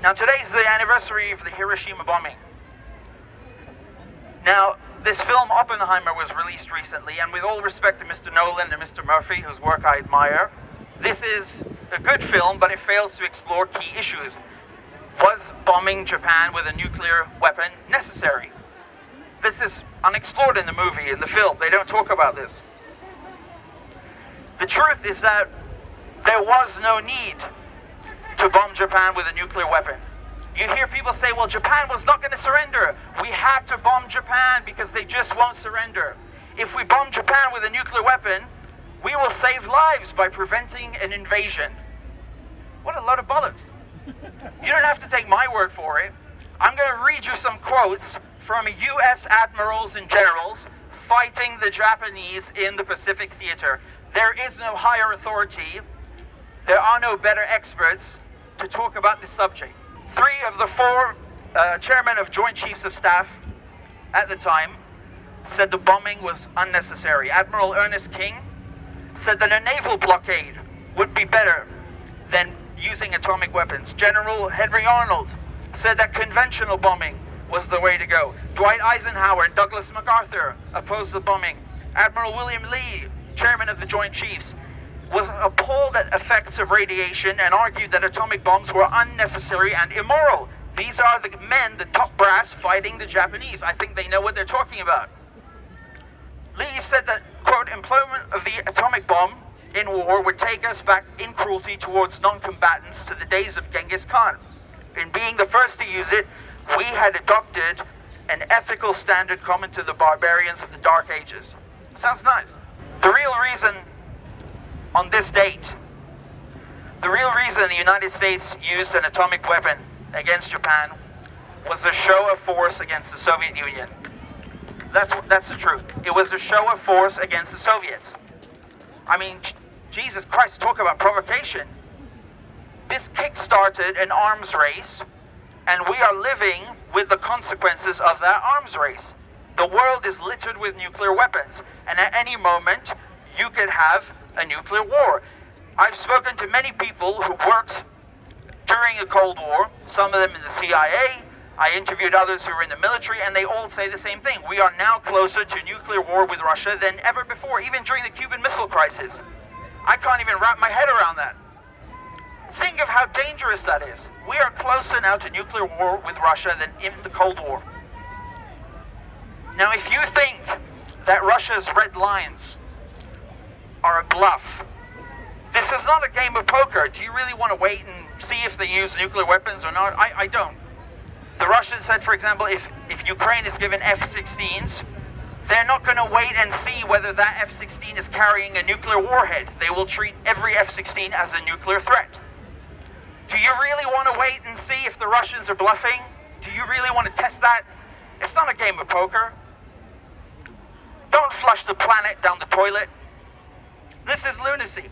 Now today's the anniversary of the Hiroshima bombing. Now, this film Oppenheimer was released recently, and with all respect to Mr. Nolan and Mr. Murphy, whose work I admire, this is a good film, but it fails to explore key issues. Was bombing Japan with a nuclear weapon necessary? This is unexplored in the movie, in the film. They don't talk about this. The truth is that there was no need to bomb Japan with a nuclear weapon. You hear people say, well, Japan was not going to surrender. We had to bomb Japan because they just won't surrender. If we bomb Japan with a nuclear weapon, we will save lives by preventing an invasion. What a load of bollocks. You don't have to take my word for it. I'm going to read you some quotes from US admirals and generals fighting the Japanese in the Pacific theater. There is no higher authority. There are no better experts to talk about this subject. 3 of the 4 chairmen of Joint Chiefs of Staff at the time said the bombing was unnecessary. Admiral Ernest King said that a naval blockade would be better than using atomic weapons. General Henry Arnold said that conventional bombing was the way to go. Dwight Eisenhower and Douglas MacArthur opposed the bombing. Admiral William Lee, chairman of the Joint Chiefs, was appalled at effects of radiation and argued that atomic bombs were unnecessary and immoral. These are the men, the top brass, fighting the Japanese. I think they know what they're talking about. Lee said that, quote, employment of the atomic bomb in war would take us back in cruelty towards non-combatants to the days of Genghis Khan. In being the first to use it, we had adopted an ethical standard common to the barbarians of the Dark Ages. Sounds nice. The real reason on this date, the real reason the United States used an atomic weapon against Japan was a show of force against the Soviet Union. That's the truth. It was a show of force against the Soviets. I mean, Jesus Christ, talk about provocation. This kick-started an arms race, and we are living with the consequences of that arms race. The world is littered with nuclear weapons, and at any moment, you could have a nuclear war. I've spoken to many people who worked during the Cold War, some of them in the CIA. I interviewed others who were in the military, and they all say the same thing. We are now closer to nuclear war with Russia than ever before, even during the Cuban Missile Crisis. I can't even wrap my head around that. Think of how dangerous that is. We are closer now to nuclear war with Russia than in the Cold War. Now, if you think that Russia's red lines are a bluff, this is not a game of poker. Do you really want to wait and see if they use nuclear weapons or not? I don't. The Russians said, for example, if Ukraine is given F-16s, they're not going to wait and see whether that F-16 is carrying a nuclear warhead. They will treat every F-16 as a nuclear threat. Do you really want to wait and see if the Russians are bluffing? Do you really want to test that? It's not a game of poker. Don't flush the planet down the toilet. This is lunacy.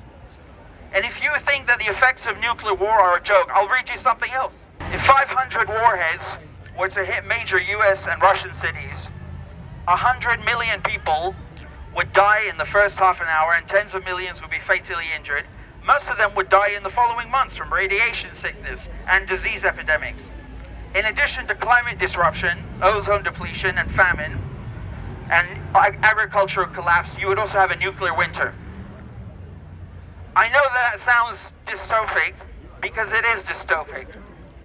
And if you think that the effects of nuclear war are a joke, I'll read you something else. If 500 warheads were to hit major US and Russian cities, 100 million people would die in the first half an hour and tens of millions would be fatally injured. Most of them would die in the following months from radiation sickness and disease epidemics. In addition to climate disruption, ozone depletion and famine, and agricultural collapse, you would also have a nuclear winter. I know that sounds dystopic because it is dystopic.